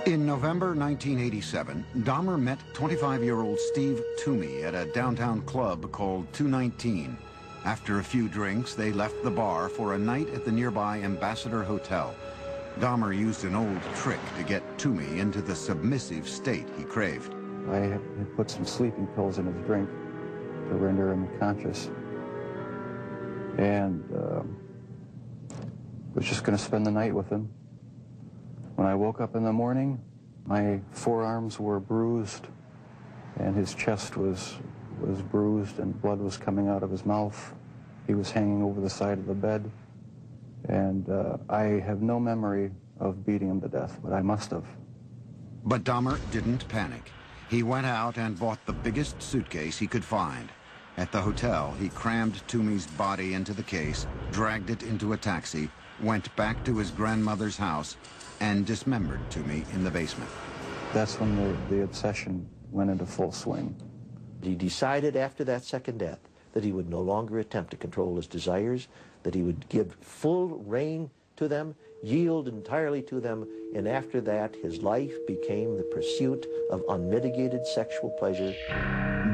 In November 1987, Dahmer met 25-year-old Steve Toomey at a downtown club called 219. After a few drinks, they left the bar for a night at the nearby Ambassador Hotel. Dahmer used an old trick to get Toomey into the submissive state he craved. I had put some sleeping pills in his drink to render him conscious. And was just going to spend the night with him. When I woke up in the morning, my forearms were bruised, and his chest was bruised, and blood was coming out of his mouth. He was hanging over the side of the bed, and I have no memory of beating him to death, but I must have. But Dahmer didn't panic. He went out and bought the biggest suitcase he could find. At the hotel, he crammed Toomey's body into the case, dragged it into a taxi, went back to his grandmother's house, and dismembered Toomey in the basement. That's when the obsession went into full swing. He decided after that second death that he would no longer attempt to control his desires, that he would give full rein to them, yield entirely to them, and after that his life became the pursuit of unmitigated sexual pleasure.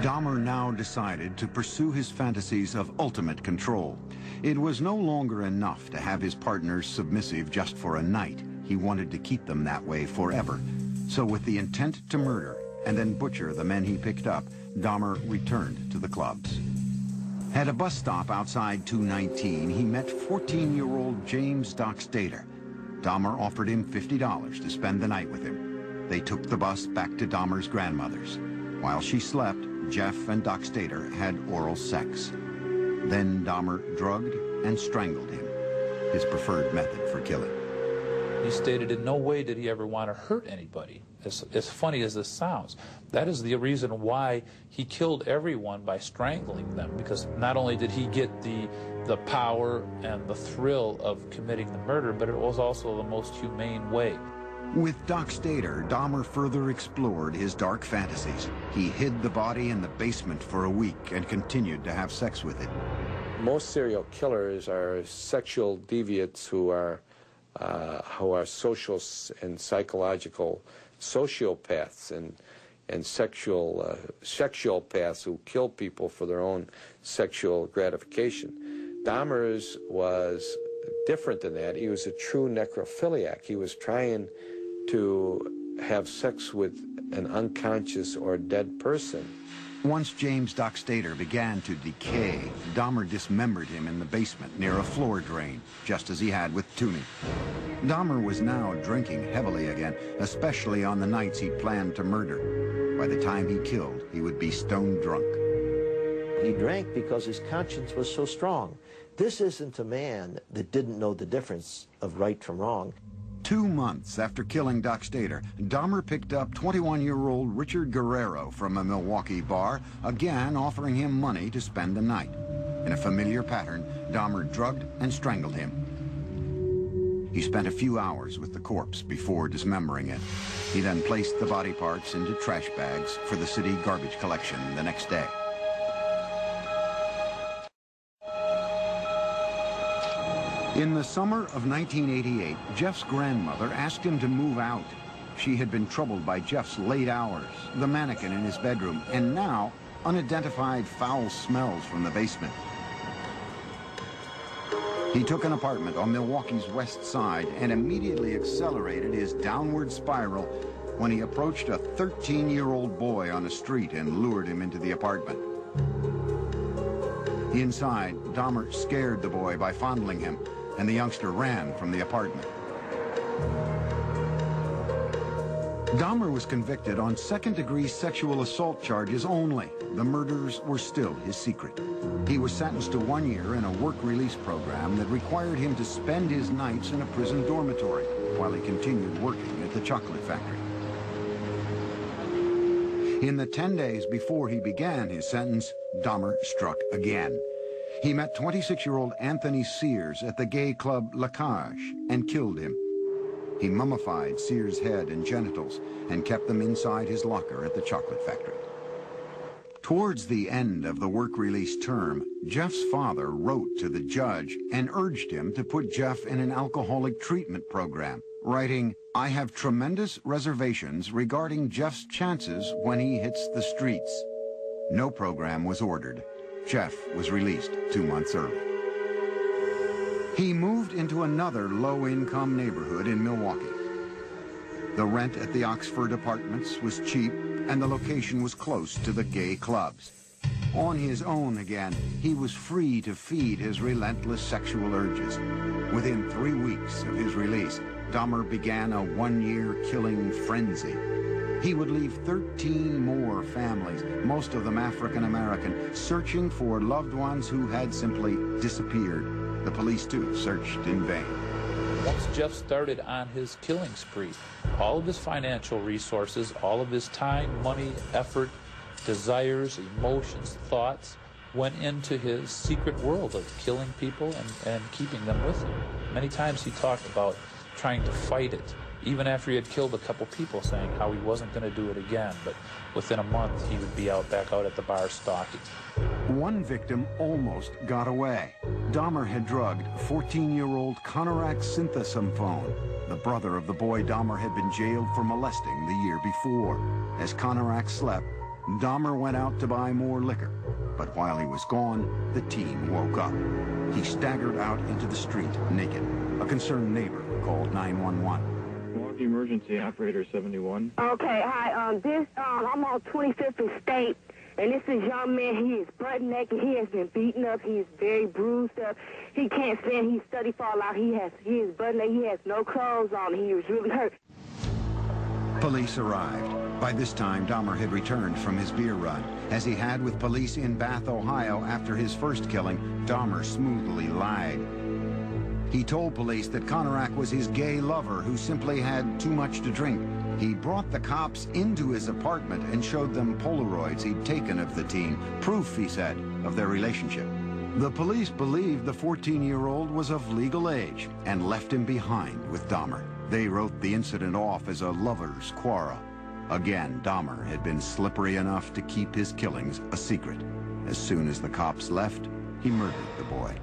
Dahmer now decided to pursue his fantasies of ultimate control. It was no longer enough to have his partners submissive just for a night. He wanted to keep them that way forever. So with the intent to murder and then butcher the men he picked up, Dahmer returned to the clubs. At a bus stop outside 219, he met 14-year-old James Doc Stater. Dahmer offered him $50 to spend the night with him. They took the bus back to Dahmer's grandmother's. While she slept, Jeff and Doc Stater had oral sex. Then Dahmer drugged and strangled him, his preferred method for killing. He stated in no way did he ever want to hurt anybody, as funny as this sounds. That is the reason why he killed everyone by strangling them, because not only did he get the power and the thrill of committing the murder, but it was also the most humane way. With Doc Stater, Dahmer further explored his dark fantasies. He hid the body in the basement for a week and continued to have sex with it. Most serial killers are sexual deviants who are social and psychological sociopaths and sexual paths who kill people for their own sexual gratification. Dahmer's was different than that. He was a true necrophiliac. He was trying to have sex with an unconscious or dead person. Once James Doc Stater began to decay, Dahmer dismembered him in the basement near a floor drain, just as he had with Toomey. Dahmer was now drinking heavily again, especially on the nights he planned to murder. By the time he killed, he would be stone drunk. He drank because his conscience was so strong. This isn't a man that didn't know the difference of right from wrong. 2 months after killing Doc Stater, Dahmer picked up 21-year-old Richard Guerrero from a Milwaukee bar, again offering him money to spend the night. In a familiar pattern, Dahmer drugged and strangled him. He spent a few hours with the corpse before dismembering it. He then placed the body parts into trash bags for the city garbage collection the next day. In the summer of 1988, Jeff's grandmother asked him to move out. She had been troubled by Jeff's late hours, the mannequin in his bedroom, and now unidentified foul smells from the basement. He took an apartment on Milwaukee's west side and immediately accelerated his downward spiral when he approached a 13-year-old boy on a street and lured him into the apartment. Inside, Dahmer scared the boy by fondling him, and the youngster ran from the apartment. Dahmer was convicted on second-degree sexual assault charges only. The murders were still his secret. He was sentenced to 1 year in a work-release program that required him to spend his nights in a prison dormitory while he continued working at the chocolate factory. In the 10 days before he began his sentence, Dahmer struck again. He met 26-year-old Anthony Sears at the gay club La Cage and killed him. He mummified Sears' head and genitals and kept them inside his locker at the chocolate factory. Towards the end of the work-release term, Jeff's father wrote to the judge and urged him to put Jeff in an alcoholic treatment program writing, "I have tremendous reservations regarding Jeff's chances when he hits the streets." No program was ordered. Jeff was released 2 months early. He moved into another low-income neighborhood in Milwaukee. The rent at the Oxford Apartments was cheap, and the location was close to the gay clubs. On his own again, he was free to feed his relentless sexual urges. Within 3 weeks of his release, Dahmer began a 1-year killing frenzy. He would leave 13 more families, most of them African-American, searching for loved ones who had simply disappeared. The police, too, searched in vain. Once Jeff started on his killing spree, all of his financial resources, all of his time, money, effort, desires, emotions, thoughts, went into his secret world of killing people and keeping them with him. Many times he talked about trying to fight it, even after he had killed a couple people, saying how he wasn't going to do it again, but within a month he would be back out at the bar stalking. One victim almost got away. Dahmer had drugged 14-year-old Konorak Synthesomphone, the brother of the boy Dahmer had been jailed for molesting the year before. As Konorak slept, Dahmer went out to buy more liquor. But while he was gone, the teen woke up. He staggered out into the street naked. A concerned neighbor called 911. Emergency operator 71. Okay, hi. I'm on 25th and State, and this is young man. He is butt naked. He has been beaten up. He is very bruised up. He can't stand. He's study fall out. He is butt naked. He has no clothes on. He was really hurt. Police arrived. By this time, Dahmer had returned from his beer run. As he had with police in Bath, Ohio after his first killing, Dahmer smoothly lied. He told police that Konorak was his gay lover who simply had too much to drink. He brought the cops into his apartment and showed them Polaroids he'd taken of the teen, proof, he said, of their relationship. The police believed the 14-year-old was of legal age and left him behind with Dahmer. They wrote the incident off as a lover's quarrel. Again, Dahmer had been slippery enough to keep his killings a secret. As soon as the cops left, he murdered the boy.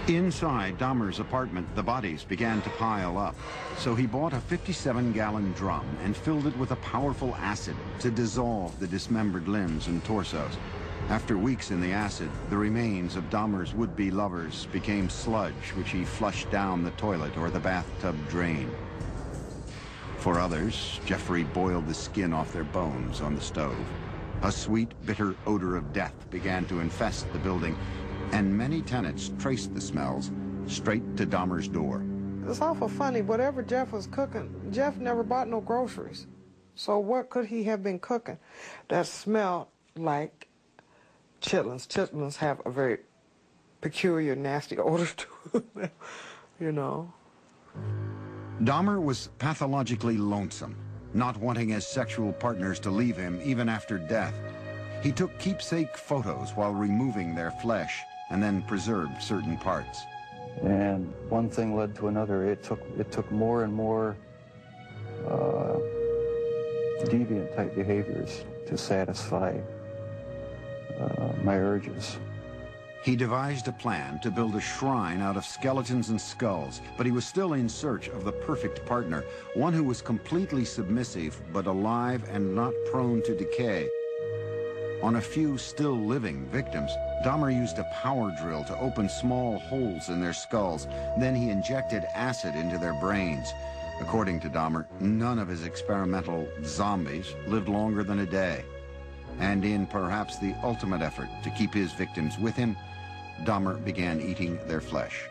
Inside Dahmer's apartment, the bodies began to pile up. So he bought a 57-gallon drum and filled it with a powerful acid to dissolve the dismembered limbs and torsos. After weeks in the acid, the remains of Dahmer's would-be lovers became sludge, which he flushed down the toilet or the bathtub drain. For others, Jeffrey boiled the skin off their bones on the stove. A sweet, bitter odor of death began to infest the building, and many tenants traced the smells straight to Dahmer's door. It's awful funny. Whatever Jeff was cooking, Jeff never bought no groceries. So what could he have been cooking that smelled like chitlins? Chitlins have a very peculiar, nasty odor to them, you know. Dahmer was pathologically lonesome, not wanting his sexual partners to leave him even after death. He took keepsake photos while removing their flesh and then preserved certain parts. And one thing led to another. It took more and more deviant type behaviors to satisfy my urges. He devised a plan to build a shrine out of skeletons and skulls, but he was still in search of the perfect partner, one who was completely submissive but alive and not prone to decay. On a few still living victims, Dahmer used a power drill to open small holes in their skulls. Then he injected acid into their brains. According to Dahmer, none of his experimental zombies lived longer than a day. And in perhaps the ultimate effort to keep his victims with him, Dahmer began eating their flesh.